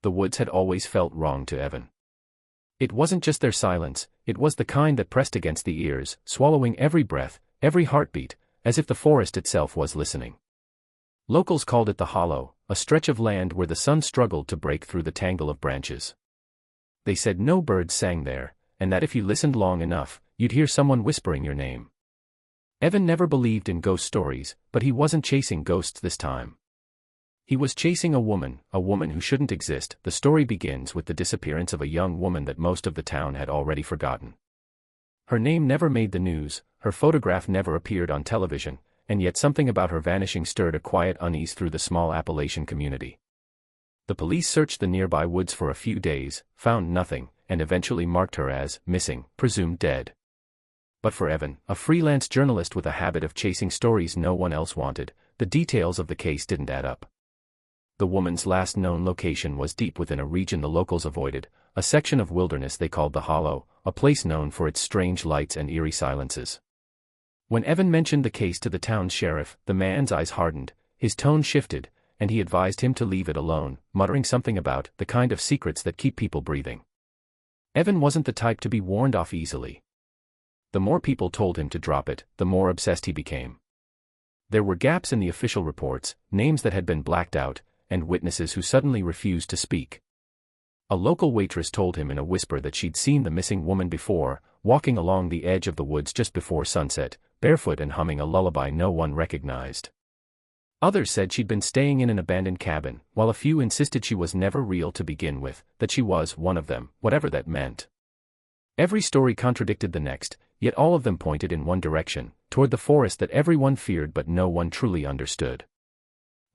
the woods had always felt wrong to Evan. It wasn't just their silence, it was the kind that pressed against the ears, swallowing every breath, every heartbeat, as if the forest itself was listening. Locals called it the Hollow, a stretch of land where the sun struggled to break through the tangle of branches. They said no birds sang there, and that if you listened long enough, you'd hear someone whispering your name. Evan never believed in ghost stories, but he wasn't chasing ghosts this time. He was chasing a woman who shouldn't exist. The story begins with the disappearance of a young woman that most of the town had already forgotten. Her name never made the news, her photograph never appeared on television, and yet something about her vanishing stirred a quiet unease through the small Appalachian community. The police searched the nearby woods for a few days, found nothing, and eventually marked her as missing, presumed dead. But for Evan, a freelance journalist with a habit of chasing stories no one else wanted, the details of the case didn't add up. The woman's last known location was deep within a region the locals avoided, a section of wilderness they called the Hollow, a place known for its strange lights and eerie silences. When Evan mentioned the case to the town sheriff, the man's eyes hardened, his tone shifted, and he advised him to leave it alone, muttering something about the kind of secrets that keep people breathing. Evan wasn't the type to be warned off easily. The more people told him to drop it, the more obsessed he became. There were gaps in the official reports, names that had been blacked out, and witnesses who suddenly refused to speak. A local waitress told him in a whisper that she'd seen the missing woman before, walking along the edge of the woods just before sunset, barefoot and humming a lullaby no one recognized. Others said she'd been staying in an abandoned cabin, while a few insisted she was never real to begin with, that she was one of them, whatever that meant. Every story contradicted the next, yet all of them pointed in one direction, toward the forest that everyone feared but no one truly understood.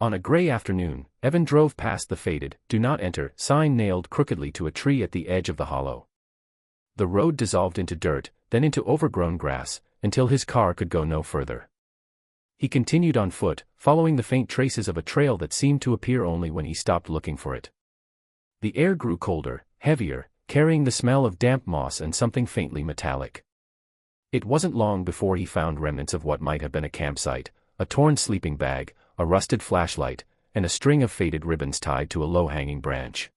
On a gray afternoon, Evan drove past the faded, "Do not enter" sign nailed crookedly to a tree at the edge of the hollow. The road dissolved into dirt, then into overgrown grass, until his car could go no further. He continued on foot, following the faint traces of a trail that seemed to appear only when he stopped looking for it. The air grew colder, heavier, carrying the smell of damp moss and something faintly metallic. It wasn't long before he found remnants of what might have been a campsite, a torn sleeping bag, a rusted flashlight, and a string of faded ribbons tied to a low-hanging branch.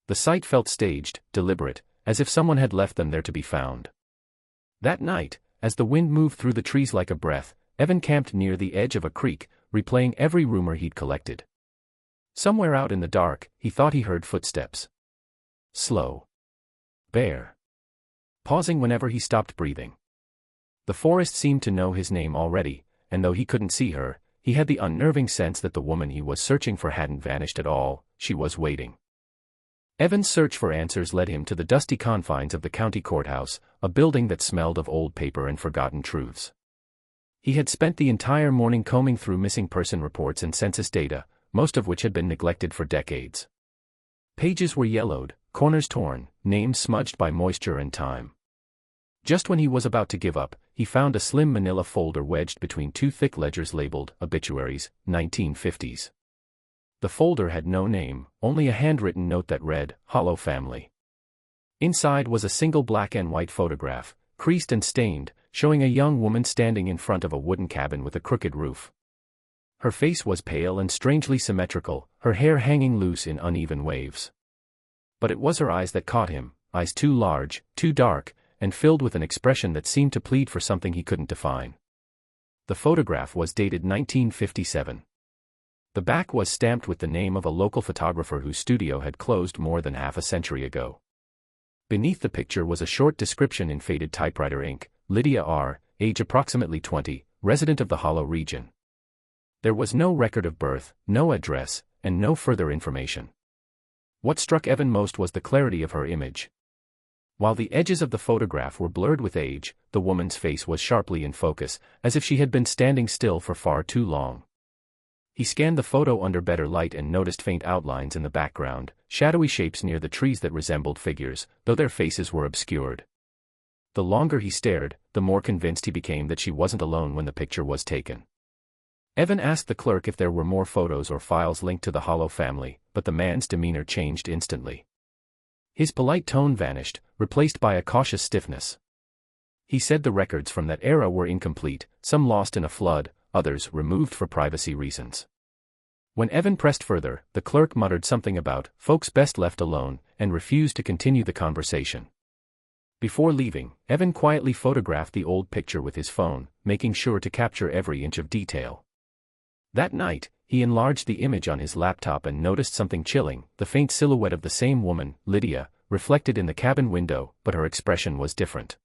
The sight felt staged, deliberate, as if someone had left them there to be found. That night, as the wind moved through the trees like a breath, Evan camped near the edge of a creek, replaying every rumor he'd collected. Somewhere out in the dark, he thought he heard footsteps. Slow. Bare. Pausing whenever he stopped breathing. The forest seemed to know his name already, and though he couldn't see her, he had the unnerving sense that the woman he was searching for hadn't vanished at all, she was waiting. Evan's search for answers led him to the dusty confines of the county courthouse, a building that smelled of old paper and forgotten truths. He had spent the entire morning combing through missing person reports and census data, most of which had been neglected for decades. Pages were yellowed, corners torn, names smudged by moisture and time. Just when he was about to give up, he found a slim manila folder wedged between two thick ledgers labeled Obituaries, 1950s. The folder had no name, only a handwritten note that read, "Hollow Family." Inside was a single black and white photograph, creased and stained, showing a young woman standing in front of a wooden cabin with a crooked roof. Her face was pale and strangely symmetrical, her hair hanging loose in uneven waves. But it was her eyes that caught him, eyes too large, too dark, and filled with an expression that seemed to plead for something he couldn't define. The photograph was dated 1957. The back was stamped with the name of a local photographer whose studio had closed more than half a century ago. Beneath the picture was a short description in faded typewriter ink: Lydia R., age approximately 20, resident of the Hollow region. There was no record of birth, no address, and no further information. What struck Evan most was the clarity of her image. While the edges of the photograph were blurred with age, the woman's face was sharply in focus, as if she had been standing still for far too long. He scanned the photo under better light and noticed faint outlines in the background, shadowy shapes near the trees that resembled figures, though their faces were obscured. The longer he stared, the more convinced he became that she wasn't alone when the picture was taken. Evan asked the clerk if there were more photos or files linked to the Hollow family, but the man's demeanor changed instantly. His polite tone vanished, replaced by a cautious stiffness. He said the records from that era were incomplete, some lost in a flood, others removed for privacy reasons. When Evan pressed further, the clerk muttered something about folks best left alone and refused to continue the conversation. Before leaving, Evan quietly photographed the old picture with his phone, making sure to capture every inch of detail. That night, he enlarged the image on his laptop and noticed something chilling, the faint silhouette of the same woman, Lydia, reflected in the cabin window, but her expression was different.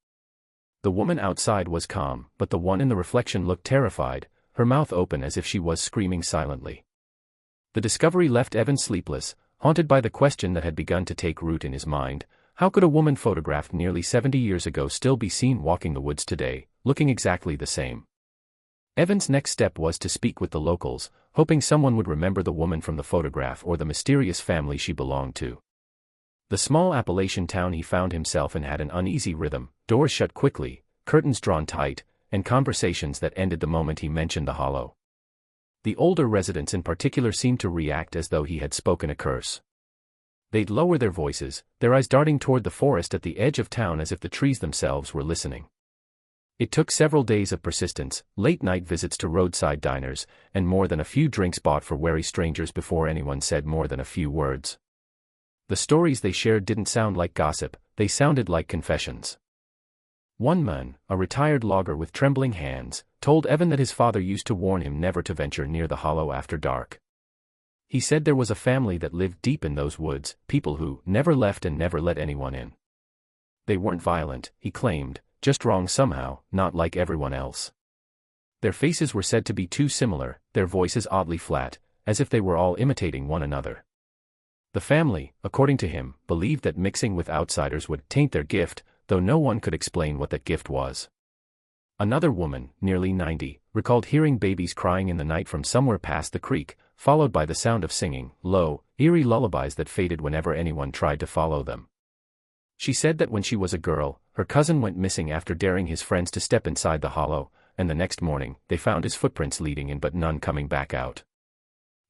The woman outside was calm, but the one in the reflection looked terrified, her mouth open as if she was screaming silently. The discovery left Evan sleepless, haunted by the question that had begun to take root in his mind: how could a woman photographed nearly 70 years ago still be seen walking the woods today, looking exactly the same? Evan's next step was to speak with the locals, hoping someone would remember the woman from the photograph or the mysterious family she belonged to. The small Appalachian town he found himself in had an uneasy rhythm, doors shut quickly, curtains drawn tight, and conversations that ended the moment he mentioned the hollow. The older residents in particular seemed to react as though he had spoken a curse. They'd lower their voices, their eyes darting toward the forest at the edge of town as if the trees themselves were listening. It took several days of persistence, late-night visits to roadside diners, and more than a few drinks bought for wary strangers before anyone said more than a few words. The stories they shared didn't sound like gossip, they sounded like confessions. One man, a retired logger with trembling hands, told Evan that his father used to warn him never to venture near the hollow after dark. He said there was a family that lived deep in those woods, people who never left and never let anyone in. They weren't violent, he claimed, just wrong somehow, not like everyone else. Their faces were said to be too similar, their voices oddly flat, as if they were all imitating one another. The family, according to him, believed that mixing with outsiders would taint their gift, though no one could explain what that gift was. Another woman, nearly 90, recalled hearing babies crying in the night from somewhere past the creek, followed by the sound of singing, low, eerie lullabies that faded whenever anyone tried to follow them. She said that when she was a girl, her cousin went missing after daring his friends to step inside the hollow, and the next morning, they found his footprints leading in but none coming back out.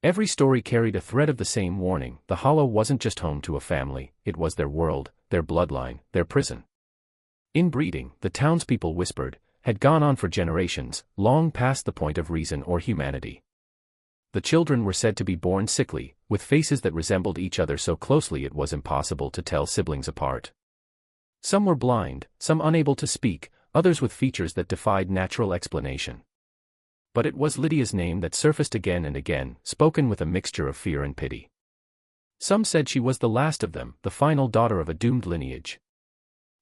Every story carried a thread of the same warning: the hollow wasn't just home to a family, it was their world, their bloodline, their prison. Inbreeding, the townspeople whispered, had gone on for generations, long past the point of reason or humanity. The children were said to be born sickly, with faces that resembled each other so closely it was impossible to tell siblings apart. Some were blind, some unable to speak, others with features that defied natural explanation. But it was Lydia's name that surfaced again and again, spoken with a mixture of fear and pity. Some said she was the last of them, the final daughter of a doomed lineage.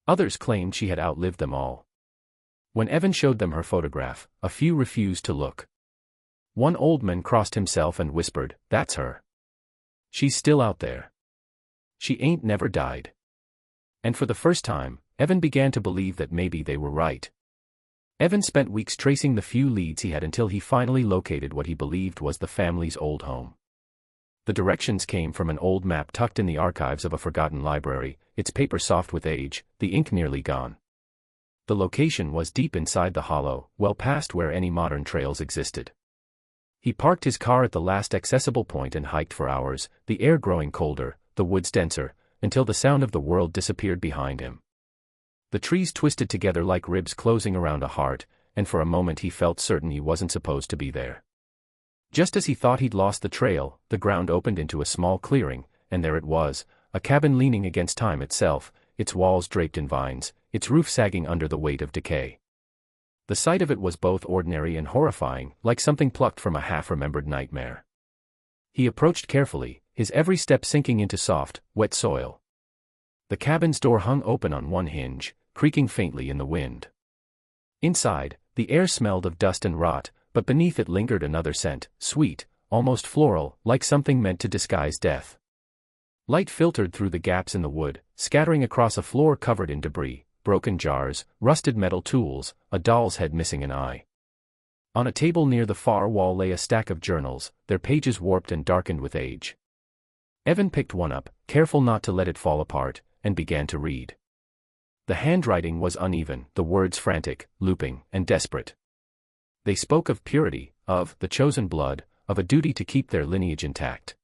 Others claimed she had outlived them all. When Evan showed them her photograph, a few refused to look. One old man crossed himself and whispered, "That's her. She's still out there. She ain't never died." And for the first time, Evan began to believe that maybe they were right. Evan spent weeks tracing the few leads he had until he finally located what he believed was the family's old home. The directions came from an old map tucked in the archives of a forgotten library, its paper soft with age, the ink nearly gone. The location was deep inside the hollow, well past where any modern trails existed. He parked his car at the last accessible point and hiked for hours, the air growing colder, the woods denser, until the sound of the world disappeared behind him. The trees twisted together like ribs closing around a heart, and for a moment he felt certain he wasn't supposed to be there. Just as he thought he'd lost the trail, the ground opened into a small clearing, and there it was, a cabin leaning against time itself, its walls draped in vines, its roof sagging under the weight of decay. The sight of it was both ordinary and horrifying, like something plucked from a half-remembered nightmare. He approached carefully, his every step sinking into soft, wet soil. The cabin's door hung open on one hinge, creaking faintly in the wind. Inside, the air smelled of dust and rot, but beneath it lingered another scent, sweet, almost floral, like something meant to disguise death. Light filtered through the gaps in the wood, scattering across a floor covered in debris, broken jars, rusted metal tools, a doll's head missing an eye. On a table near the far wall lay a stack of journals, their pages warped and darkened with age. Evan picked one up, careful not to let it fall apart, and began to read. The handwriting was uneven, the words frantic, looping, and desperate. They spoke of purity, of the chosen blood, of a duty to keep their lineage intact.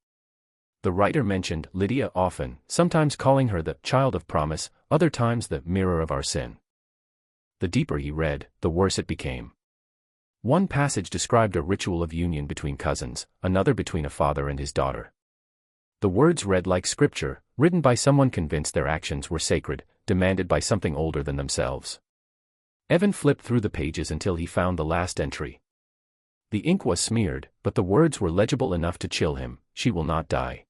The writer mentioned Lydia often, sometimes calling her the child of promise, other times the mirror of our sin. The deeper he read, the worse it became. One passage described a ritual of union between cousins, another between a father and his daughter. The words read like scripture, written by someone convinced their actions were sacred, demanded by something older than themselves. Evan flipped through the pages until he found the last entry. The ink was smeared, but the words were legible enough to chill him. She will not die.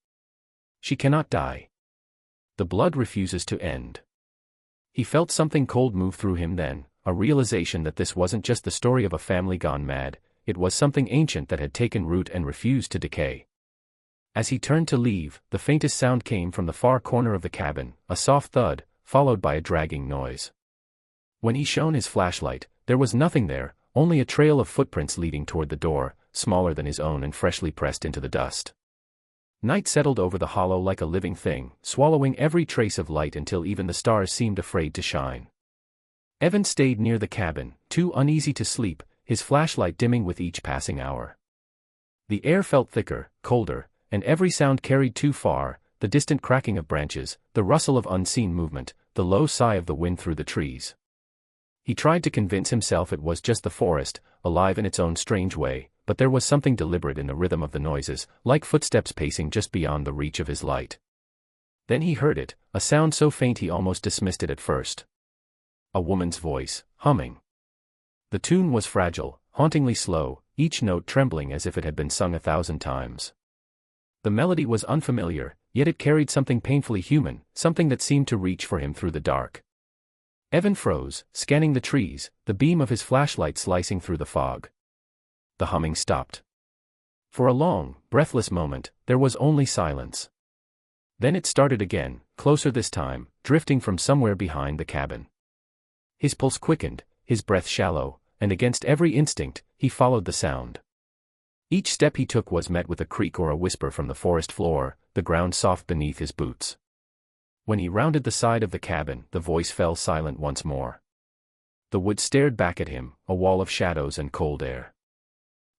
She cannot die. The blood refuses to end. He felt something cold move through him then, a realization that this wasn't just the story of a family gone mad, it was something ancient that had taken root and refused to decay. As he turned to leave, the faintest sound came from the far corner of the cabin, a soft thud, followed by a dragging noise. When he shone his flashlight, there was nothing there, only a trail of footprints leading toward the door, smaller than his own and freshly pressed into the dust. Night settled over the hollow like a living thing, swallowing every trace of light until even the stars seemed afraid to shine. Evan stayed near the cabin, too uneasy to sleep, his flashlight dimming with each passing hour. The air felt thicker, colder, and every sound carried too far, the distant cracking of branches, the rustle of unseen movement, the low sigh of the wind through the trees. He tried to convince himself it was just the forest, alive in its own strange way, but there was something deliberate in the rhythm of the noises, like footsteps pacing just beyond the reach of his light. Then he heard it, a sound so faint he almost dismissed it at first. A woman's voice, humming. The tune was fragile, hauntingly slow, each note trembling as if it had been sung 1,000 times. The melody was unfamiliar, yet it carried something painfully human, something that seemed to reach for him through the dark. Evan froze, scanning the trees, the beam of his flashlight slicing through the fog. The humming stopped. For a long, breathless moment, there was only silence. Then it started again, closer this time, drifting from somewhere behind the cabin. His pulse quickened, his breath shallow, and against every instinct, he followed the sound. Each step he took was met with a creak or a whisper from the forest floor, the ground soft beneath his boots. When he rounded the side of the cabin, the voice fell silent once more. The woods stared back at him, a wall of shadows and cold air.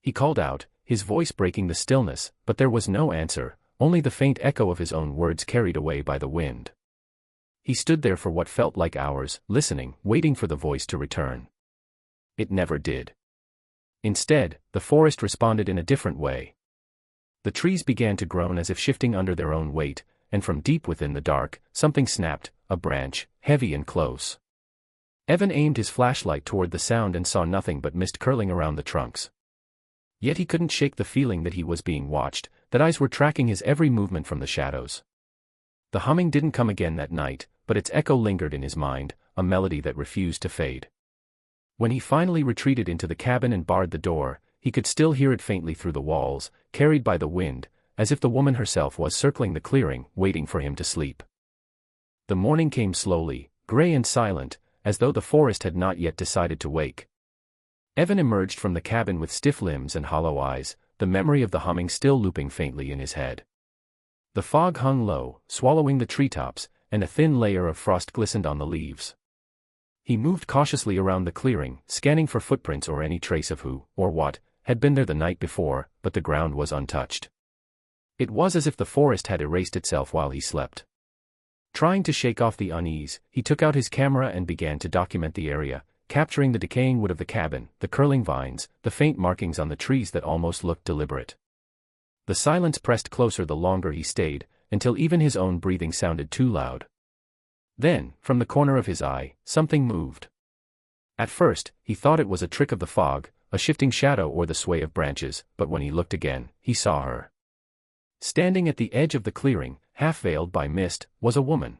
He called out, his voice breaking the stillness, but there was no answer, only the faint echo of his own words carried away by the wind. He stood there for what felt like hours, listening, waiting for the voice to return. It never did. Instead, the forest responded in a different way. The trees began to groan as if shifting under their own weight, and from deep within the dark, something snapped, a branch, heavy and close. Evan aimed his flashlight toward the sound and saw nothing but mist curling around the trunks. Yet he couldn't shake the feeling that he was being watched, that eyes were tracking his every movement from the shadows. The humming didn't come again that night, but its echo lingered in his mind, a melody that refused to fade. When he finally retreated into the cabin and barred the door, he could still hear it faintly through the walls, carried by the wind, as if the woman herself was circling the clearing, waiting for him to sleep. The morning came slowly, gray and silent, as though the forest had not yet decided to wake. Evan emerged from the cabin with stiff limbs and hollow eyes, the memory of the humming still looping faintly in his head. The fog hung low, swallowing the treetops, and a thin layer of frost glistened on the leaves. He moved cautiously around the clearing, scanning for footprints or any trace of who, or what, had been there the night before, but the ground was untouched. It was as if the forest had erased itself while he slept. Trying to shake off the unease, he took out his camera and began to document the area, capturing the decaying wood of the cabin, the curling vines, the faint markings on the trees that almost looked deliberate. The silence pressed closer the longer he stayed, until even his own breathing sounded too loud. Then, from the corner of his eye, something moved. At first, he thought it was a trick of the fog, a shifting shadow or the sway of branches, but when he looked again, he saw her. Standing at the edge of the clearing, half-veiled by mist, was a woman.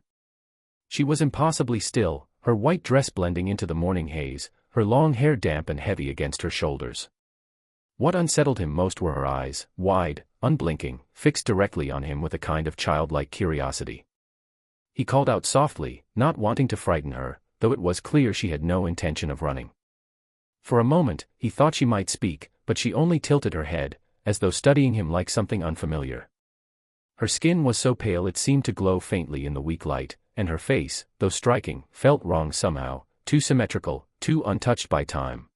She was impossibly still, her white dress blending into the morning haze, her long hair damp and heavy against her shoulders. What unsettled him most were her eyes, wide, unblinking, fixed directly on him with a kind of childlike curiosity. He called out softly, not wanting to frighten her, though it was clear she had no intention of running. For a moment, he thought she might speak, but she only tilted her head, as though studying him like something unfamiliar. Her skin was so pale it seemed to glow faintly in the weak light, and her face, though striking, felt wrong somehow, too symmetrical, too untouched by time.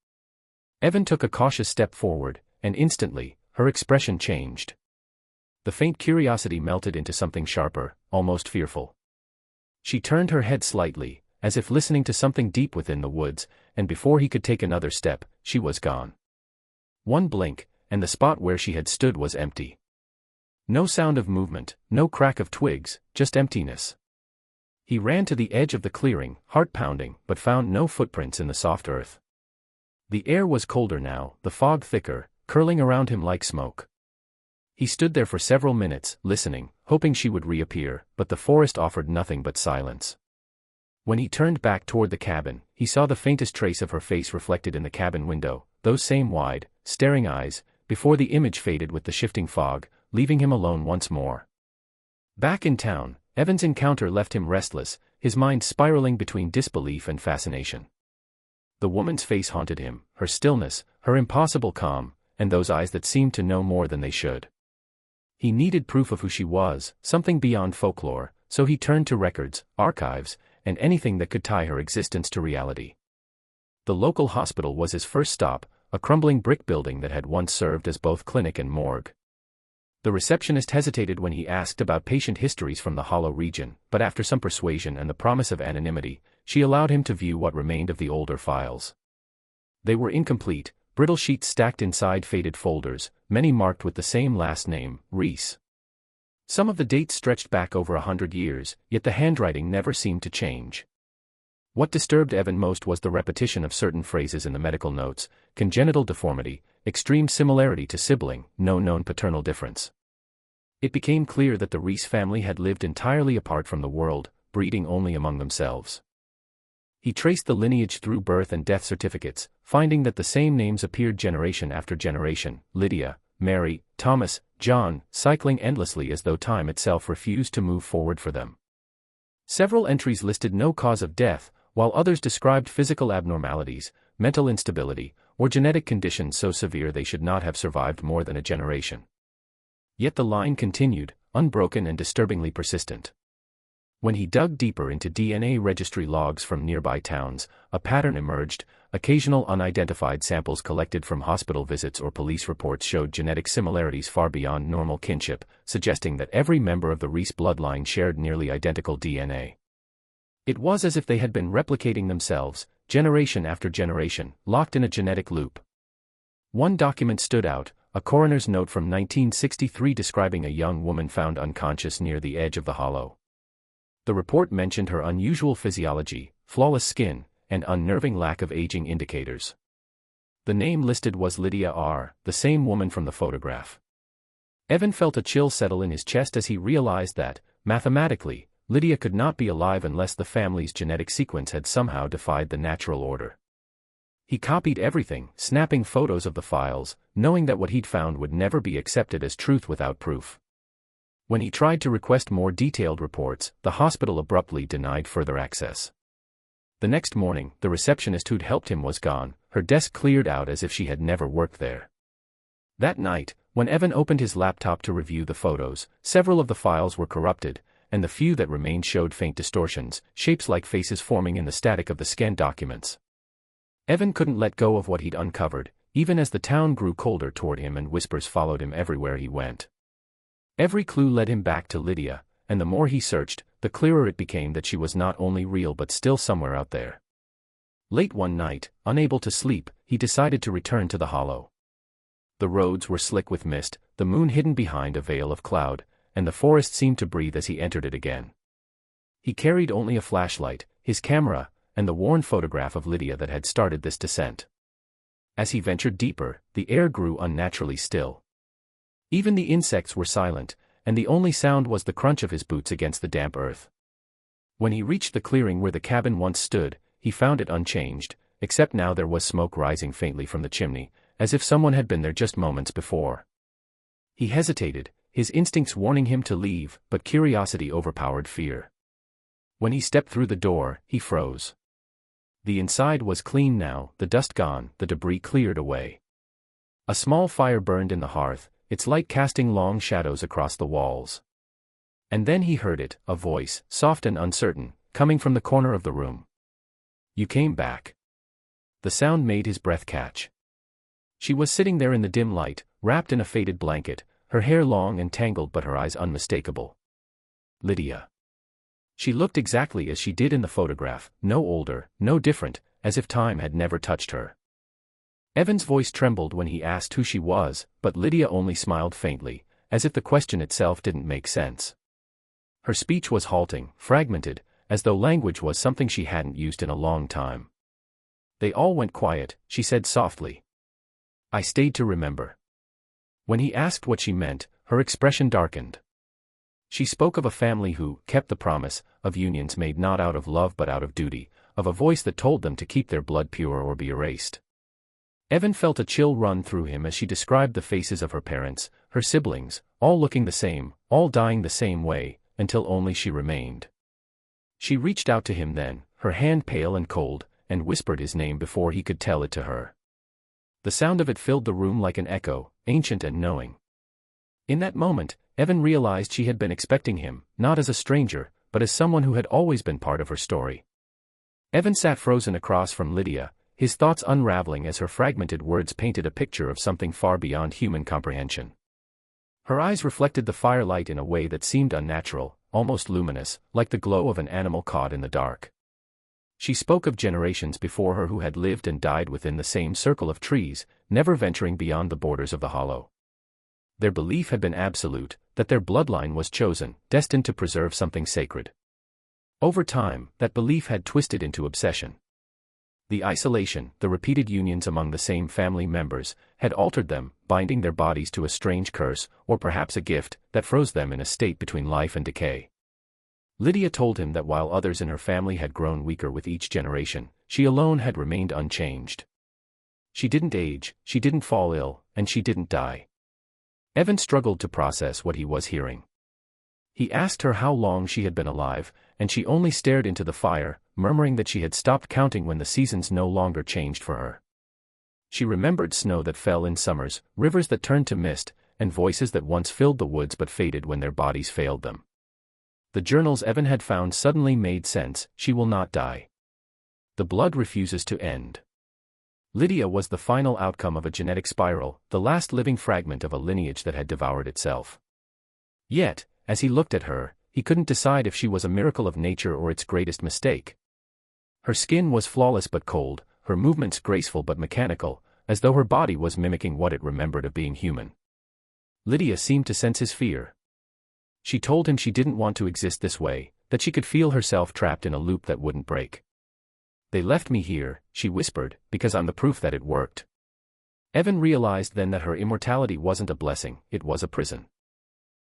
Evan took a cautious step forward, and instantly, her expression changed. The faint curiosity melted into something sharper, almost fearful. She turned her head slightly, as if listening to something deep within the woods, and before he could take another step, she was gone. One blink, and the spot where she had stood was empty. No sound of movement, no crack of twigs, just emptiness. He ran to the edge of the clearing, heart pounding, but found no footprints in the soft earth. The air was colder now, the fog thicker, curling around him like smoke. He stood there for several minutes, listening, hoping she would reappear, but the forest offered nothing but silence. When he turned back toward the cabin, he saw the faintest trace of her face reflected in the cabin window, those same wide, staring eyes, before the image faded with the shifting fog, leaving him alone once more. Back in town, Evan's encounter left him restless, his mind spiraling between disbelief and fascination. The woman's face haunted him, her stillness, her impossible calm, and those eyes that seemed to know more than they should. He needed proof of who she was, something beyond folklore, so he turned to records, archives, and anything that could tie her existence to reality. The local hospital was his first stop, a crumbling brick building that had once served as both clinic and morgue. The receptionist hesitated when he asked about patient histories from the Hollow region, but after some persuasion and the promise of anonymity, she allowed him to view what remained of the older files. They were incomplete, brittle sheets stacked inside faded folders, many marked with the same last name, Reese. Some of the dates stretched back over 100 years, yet the handwriting never seemed to change. What disturbed Evan most was the repetition of certain phrases in the medical notes: congenital deformity, extreme similarity to sibling, no known paternal difference. It became clear that the Reese family had lived entirely apart from the world, breeding only among themselves. He traced the lineage through birth and death certificates, finding that the same names appeared generation after generation: Lydia, Mary, Thomas, John, cycling endlessly as though time itself refused to move forward for them. Several entries listed no cause of death, while others described physical abnormalities, mental instability, or genetic conditions so severe they should not have survived more than a generation. Yet the line continued, unbroken and disturbingly persistent. When he dug deeper into DNA registry logs from nearby towns, a pattern emerged. Occasional unidentified samples collected from hospital visits or police reports showed genetic similarities far beyond normal kinship, suggesting that every member of the Reese bloodline shared nearly identical DNA. It was as if they had been replicating themselves, generation after generation, locked in a genetic loop. One document stood out, a coroner's note from 1963 describing a young woman found unconscious near the edge of the hollow. The report mentioned her unusual physiology, flawless skin, and unnerving lack of aging indicators. The name listed was Lydia R., the same woman from the photograph. Evan felt a chill settle in his chest as he realized that, mathematically, Lydia could not be alive unless the family's genetic sequence had somehow defied the natural order. He copied everything, snapping photos of the files, knowing that what he'd found would never be accepted as truth without proof. When he tried to request more detailed reports, the hospital abruptly denied further access. The next morning, the receptionist who'd helped him was gone, her desk cleared out as if she had never worked there. That night, when Evan opened his laptop to review the photos, several of the files were corrupted, and the few that remained showed faint distortions, shapes like faces forming in the static of the scanned documents. Evan couldn't let go of what he'd uncovered, even as the town grew colder toward him and whispers followed him everywhere he went. Every clue led him back to Lydia, and the more he searched, the clearer it became that she was not only real but still somewhere out there. Late one night, unable to sleep, he decided to return to the hollow. The roads were slick with mist, the moon hidden behind a veil of cloud, and the forest seemed to breathe as he entered it again. He carried only a flashlight, his camera, and the worn photograph of Lydia that had started this descent. As he ventured deeper, the air grew unnaturally still. Even the insects were silent, and the only sound was the crunch of his boots against the damp earth. When he reached the clearing where the cabin once stood, he found it unchanged, except now there was smoke rising faintly from the chimney, as if someone had been there just moments before. He hesitated, his instincts warning him to leave, but curiosity overpowered fear. When he stepped through the door, he froze. The inside was clean now, the dust gone, the debris cleared away. A small fire burned in the hearth, its light casting long shadows across the walls. And then he heard it, a voice, soft and uncertain, coming from the corner of the room. "You came back." The sound made his breath catch. She was sitting there in the dim light, wrapped in a faded blanket, her hair long and tangled but her eyes unmistakable. Lydia. She looked exactly as she did in the photograph, no older, no different, as if time had never touched her. Evan's voice trembled when he asked who she was, but Lydia only smiled faintly, as if the question itself didn't make sense. Her speech was halting, fragmented, as though language was something she hadn't used in a long time. They all went quiet, she said softly. I stayed to remember. When he asked what she meant, her expression darkened. She spoke of a family who kept the promise, of unions made not out of love but out of duty, of a voice that told them to keep their blood pure or be erased. Evan felt a chill run through him as she described the faces of her parents, her siblings, all looking the same, all dying the same way, until only she remained. She reached out to him then, her hand pale and cold, and whispered his name before he could tell it to her. The sound of it filled the room like an echo, ancient and knowing. In that moment, Evan realized she had been expecting him, not as a stranger, but as someone who had always been part of her story. Evan sat frozen across from Lydia, his thoughts unraveling as her fragmented words painted a picture of something far beyond human comprehension. Her eyes reflected the firelight in a way that seemed unnatural, almost luminous, like the glow of an animal caught in the dark. She spoke of generations before her who had lived and died within the same circle of trees, never venturing beyond the borders of the hollow. Their belief had been absolute, that their bloodline was chosen, destined to preserve something sacred. Over time, that belief had twisted into obsession. The isolation, the repeated unions among the same family members, had altered them, binding their bodies to a strange curse, or perhaps a gift, that froze them in a state between life and decay. Lydia told him that while others in her family had grown weaker with each generation, she alone had remained unchanged. She didn't age, she didn't fall ill, and she didn't die. Evan struggled to process what he was hearing. He asked her how long she had been alive, and she only stared into the fire, murmuring that she had stopped counting when the seasons no longer changed for her. She remembered snow that fell in summers, rivers that turned to mist, and voices that once filled the woods but faded when their bodies failed them. The journals Evan had found suddenly made sense. She will not die. The blood refuses to end. Lydia was the final outcome of a genetic spiral, the last living fragment of a lineage that had devoured itself. Yet, as he looked at her, he couldn't decide if she was a miracle of nature or its greatest mistake. Her skin was flawless but cold, her movements graceful but mechanical, as though her body was mimicking what it remembered of being human. Lydia seemed to sense his fear. She told him she didn't want to exist this way, that she could feel herself trapped in a loop that wouldn't break. They left me here, she whispered, because I'm the proof that it worked. Evan realized then that her immortality wasn't a blessing, it was a prison.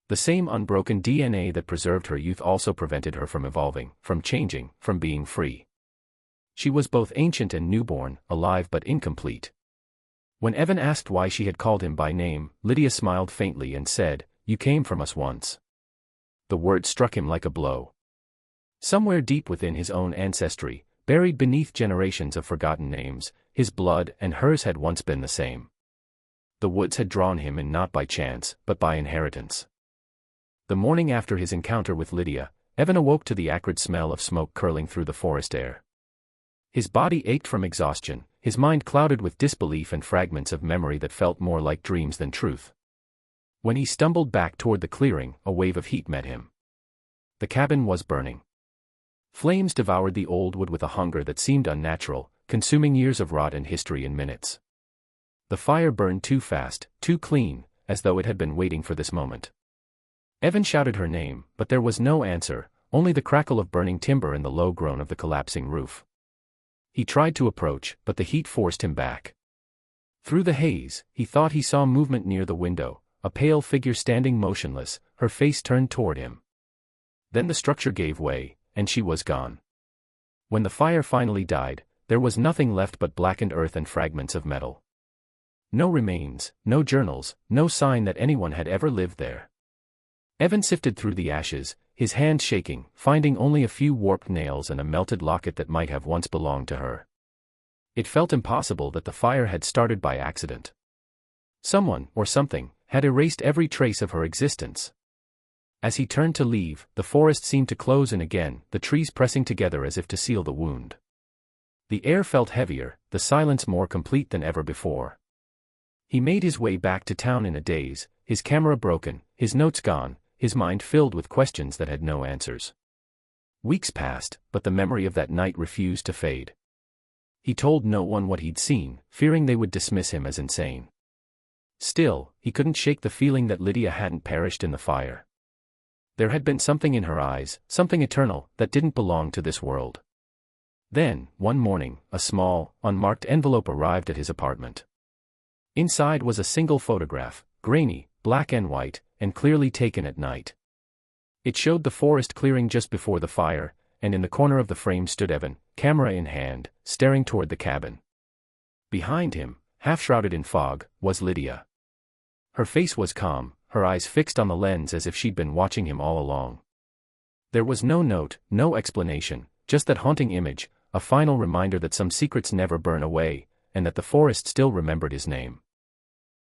The same unbroken DNA that preserved her youth also prevented her from evolving, from changing, from being free. She was both ancient and newborn, alive but incomplete. When Evan asked why she had called him by name, Lydia smiled faintly and said, "You came from us once." The word struck him like a blow. Somewhere deep within his own ancestry, buried beneath generations of forgotten names, his blood and hers had once been the same. The woods had drawn him in not by chance, but by inheritance. The morning after his encounter with Lydia, Evan awoke to the acrid smell of smoke curling through the forest air. His body ached from exhaustion, his mind clouded with disbelief and fragments of memory that felt more like dreams than truth. When he stumbled back toward the clearing, a wave of heat met him. The cabin was burning. Flames devoured the old wood with a hunger that seemed unnatural, consuming years of rot and history in minutes. The fire burned too fast, too clean, as though it had been waiting for this moment. Evan shouted her name, but there was no answer, only the crackle of burning timber and the low groan of the collapsing roof. He tried to approach, but the heat forced him back. Through the haze, he thought he saw movement near the window, a pale figure standing motionless, her face turned toward him. Then the structure gave way, and she was gone. When the fire finally died, there was nothing left but blackened earth and fragments of metal. No remains, no journals, no sign that anyone had ever lived there. Evan sifted through the ashes, his hand shaking, finding only a few warped nails and a melted locket that might have once belonged to her. It felt impossible that the fire had started by accident. Someone, or something, had erased every trace of her existence. As he turned to leave, the forest seemed to close in again, the trees pressing together as if to seal the wound. The air felt heavier, the silence more complete than ever before. He made his way back to town in a daze, his camera broken, his notes gone, his mind filled with questions that had no answers. Weeks passed, but the memory of that night refused to fade. He told no one what he'd seen, fearing they would dismiss him as insane. Still, he couldn't shake the feeling that Lydia hadn't perished in the fire. There had been something in her eyes, something eternal, that didn't belong to this world. Then, one morning, a small, unmarked envelope arrived at his apartment. Inside was a single photograph, grainy, black and white, and clearly taken at night. It showed the forest clearing just before the fire, and in the corner of the frame stood Evan, camera in hand, staring toward the cabin. Behind him, half-shrouded in fog, was Lydia. Her face was calm, her eyes fixed on the lens as if she'd been watching him all along. There was no note, no explanation, just that haunting image, a final reminder that some secrets never burn away, and that the forest still remembered his name.